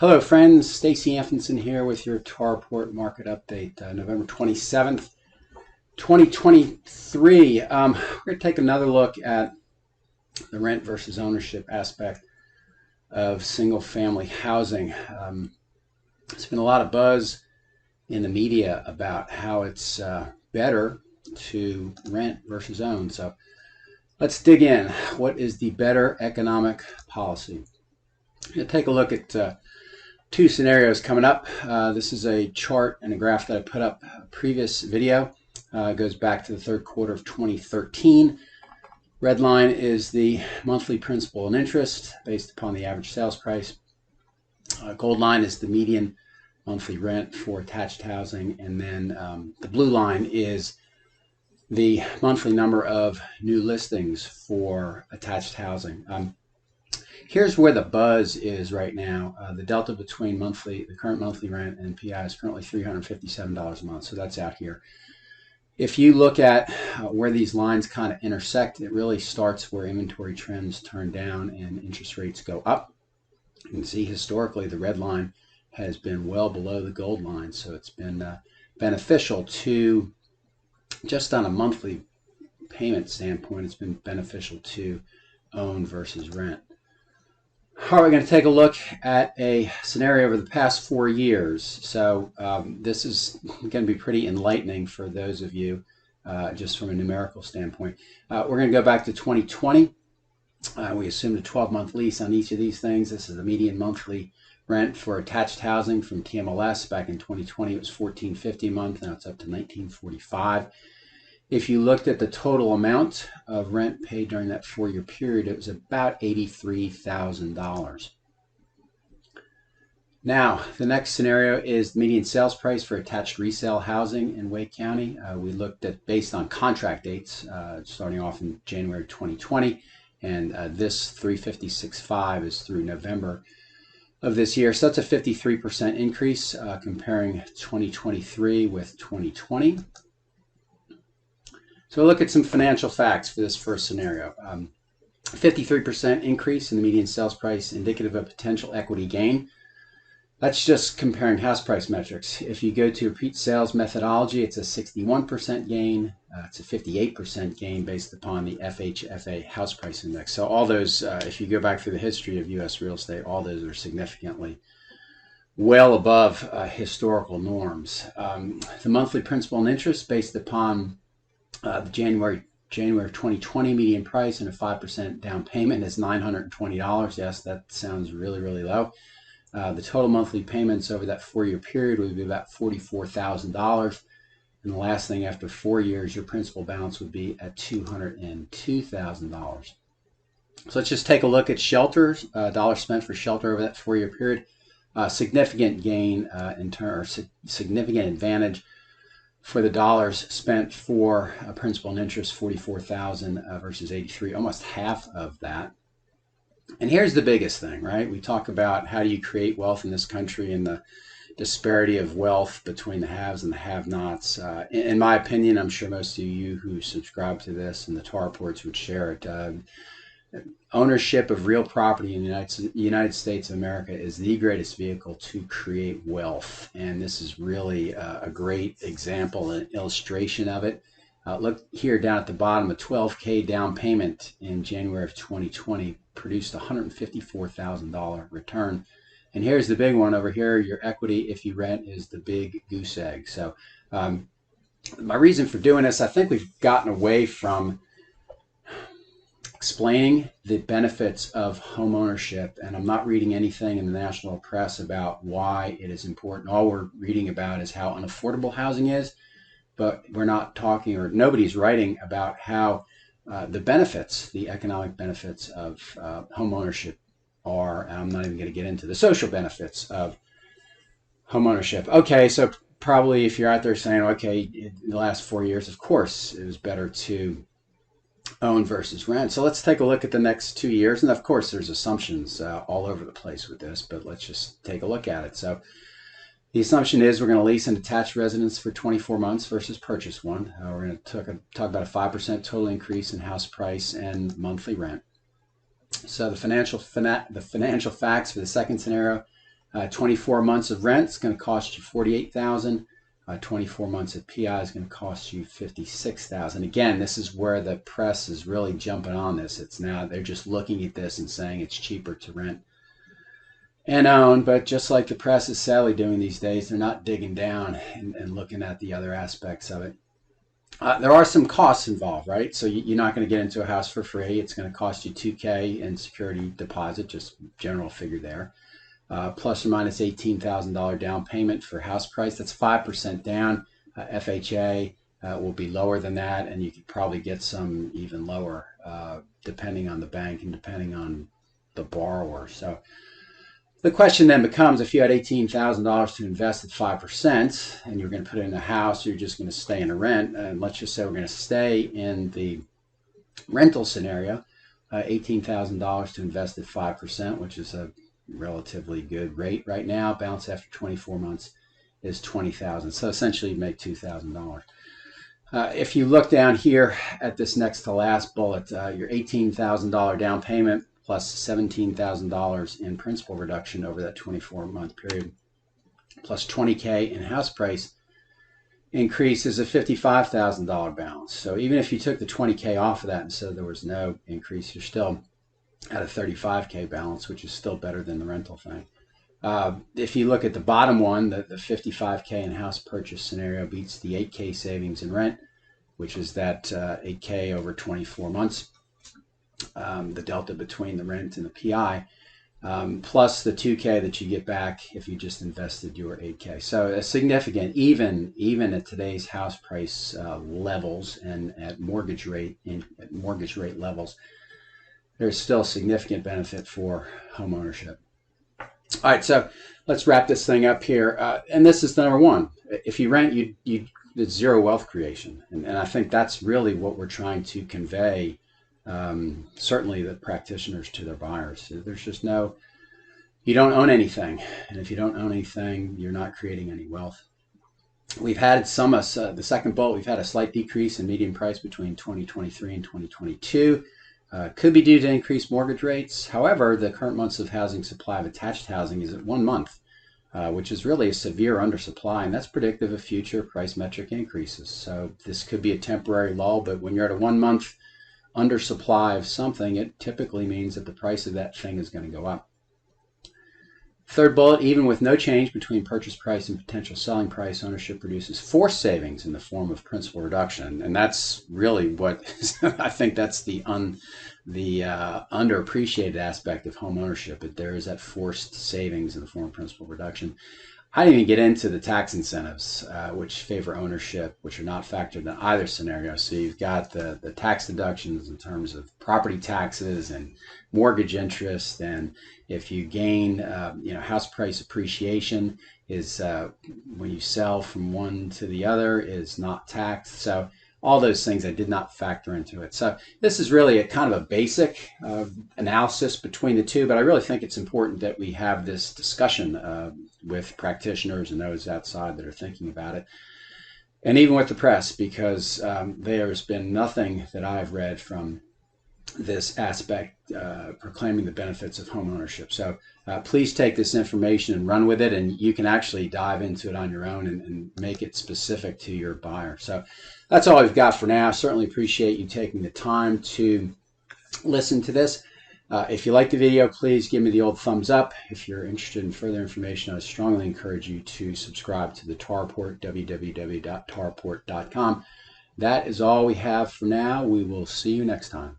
Hello friends, Stacy Anfinson here with your TAR Report Market Update, November 27th, 2023. We're going to take another look at the rent versus ownership aspect of single family housing. There's been a lot of buzz in the media about how it's better to rent versus own. So let's dig in. What is the better economic policy? I'm going to take a look at two scenarios coming up. This is a chart and a graph that I put up a previous video. It goes back to the third quarter of 2013. Red line is the monthly principal and interest based upon the average sales price. Gold line is the median monthly rent for attached housing. And then the blue line is the monthly number of new listings for attached housing. Here's where the buzz is right now. The delta between the current monthly rent and PI is currently $357 a month. So that's out here. If you look at where these lines kind of intersect, it really starts where inventory trends turn down and interest rates go up. You can see historically the red line has been well below the gold line. So it's been beneficial to, just on a monthly payment standpoint, it's been beneficial to own versus rent. All right, we're going to take a look at a scenario over the past 4 years. So this is going to be pretty enlightening for those of you just from a numerical standpoint. We're going to go back to 2020. We assumed a 12-month lease on each of these things. This is the median monthly rent for attached housing from TMLS. Back in 2020, it was $1,450 a month. Now it's up to $1,945. If you looked at the total amount of rent paid during that 4-year period, it was about $83,000. Now, the next scenario is the median sales price for attached resale housing in Wake County. We looked at based on contract dates, starting off in January 2020, and this 356.5 is through November of this year. So that's a 53% increase comparing 2023 with 2020. So we'll look at some financial facts for this first scenario. 53% increase in the median sales price, indicative of potential equity gain. That's just comparing house price metrics. If you go to repeat sales methodology, it's a 61% gain. It's a 58% gain based upon the FHFA house price index. So all those, if you go back through the history of U.S. real estate, all those are significantly well above historical norms. The monthly principal and interest based upon the January of 2020 median price and a 5% down payment is $920. Yes, that sounds really, really low. The total monthly payments over that 4-year period would be about $44,000. And the last thing, after 4 years, your principal balance would be at $202,000. So let's just take a look at shelters, dollars spent for shelter over that 4-year period. Significant gain significant advantage for the dollars spent for principal and interest, $44,000 versus $83,000, almost half of that. And here's the biggest thing, right? We talk about how do you create wealth in this country and the disparity of wealth between the haves and the have-nots. In my opinion, I'm sure most of you who subscribe to this and the TAR reports would share it. Ownership of real property in the United States of America is the greatest vehicle to create wealth. And this is really a great example and illustration of it. Look here down at the bottom, a $12,000 down payment in January of 2020 produced a $154,000 return. And here's the big one over here. Your equity, if you rent, is the big goose egg. So my reason for doing this, I think we've gotten away from explaining the benefits of home ownership, and I'm not reading anything in the national press about why it is important. All we're reading about is how unaffordable housing is, but we're not talking, or nobody's writing about how the benefits, the economic benefits of home ownership are. And I'm not even going to get into the social benefits of home ownership. Okay, so probably if you're out there saying, okay, in the last 4 years, of course, it was better to own versus rent. So let's take a look at the next 2 years. And of course, there's assumptions all over the place with this, but let's just take a look at it. So the assumption is we're going to lease an attached residence for 24 months versus purchase one. We're going to talk about a 5% total increase in house price and monthly rent. So the financial facts for the second scenario, 24 months of rent is going to cost you $48,000. 24 months of PI is going to cost you $56,000. Again, this is where the press is really jumping on this. It's now they're just looking at this and saying it's cheaper to rent and own, but just like the press is sadly doing these days, they're not digging down and looking at the other aspects of it. There are some costs involved, right? So you're not going to get into a house for free. It's going to cost you $2,000 in security deposit, just general figure there. Plus or minus $18,000 down payment for house price. That's 5% down. FHA will be lower than that, and you could probably get some even lower depending on the bank and depending on the borrower. So the question then becomes, if you had $18,000 to invest at 5% and you're going to put it in a house, you're just going to stay in a rent, and let's just say we're going to stay in the rental scenario, $18,000 to invest at 5%, which is a relatively good rate right now. Balance after 24 months is $20,000. So essentially you make $2,000. If you look down here at this next to last bullet, your $18,000 down payment plus $17,000 in principal reduction over that 24-month period, plus $20,000 in house price increase is a $55,000 balance. So even if you took the $20,000 off of that and said there was no increase, you're still at a $35,000 balance, which is still better than the rental thing. If you look at the bottom one, the $55,000 in house purchase scenario beats the $8,000 savings in rent, which is that $8,000 over 24 months, the delta between the rent and the PI, plus the $2,000 that you get back if you just invested your $8,000. So a significant, even at today's house price levels and at mortgage rate levels, there's still significant benefit for home ownership. All right, so let's wrap this thing up here. And this is number one. If you rent, it's zero wealth creation. And I think that's really what we're trying to convey, certainly the practitioners to their buyers. There's just you don't own anything. And if you don't own anything, you're not creating any wealth. We've had the second bullet, we've had a slight decrease in median price between 2023 and 2022. Could be due to increased mortgage rates. However, the current months of housing supply of attached housing is at 1 month, which is really a severe undersupply, and that's predictive of future price metric increases. So this could be a temporary lull, but when you're at a 1 month undersupply of something, it typically means that the price of that thing is going to go up. Third bullet, even with no change between purchase price and potential selling price, ownership produces forced savings in the form of principal reduction. And that's really what I think that's the underappreciated aspect of home ownership. But there is that forced savings in the form of principal reduction. I didn't even get into the tax incentives, which favor ownership, which are not factored in either scenario. So you've got the tax deductions in terms of property taxes and mortgage interest, and if you gain, house price appreciation is when you sell from one to the other is not taxed. So all those things I did not factor into it. So this is really a kind of a basic analysis between the two, but I really think it's important that we have this discussion with practitioners and those outside that are thinking about it, and even with the press, because there's been nothing that I've read from this aspect proclaiming the benefits of home ownership. So please take this information and run with it, and you can actually dive into it on your own and make it specific to your buyer. So that's all I've got for now. Certainly appreciate you taking the time to listen to this. If you like the video, please give me the old thumbs up. If you're interested in further information, I strongly encourage you to subscribe to the TAR Report, www.tarreport.com. That is all we have for now. We will see you next time.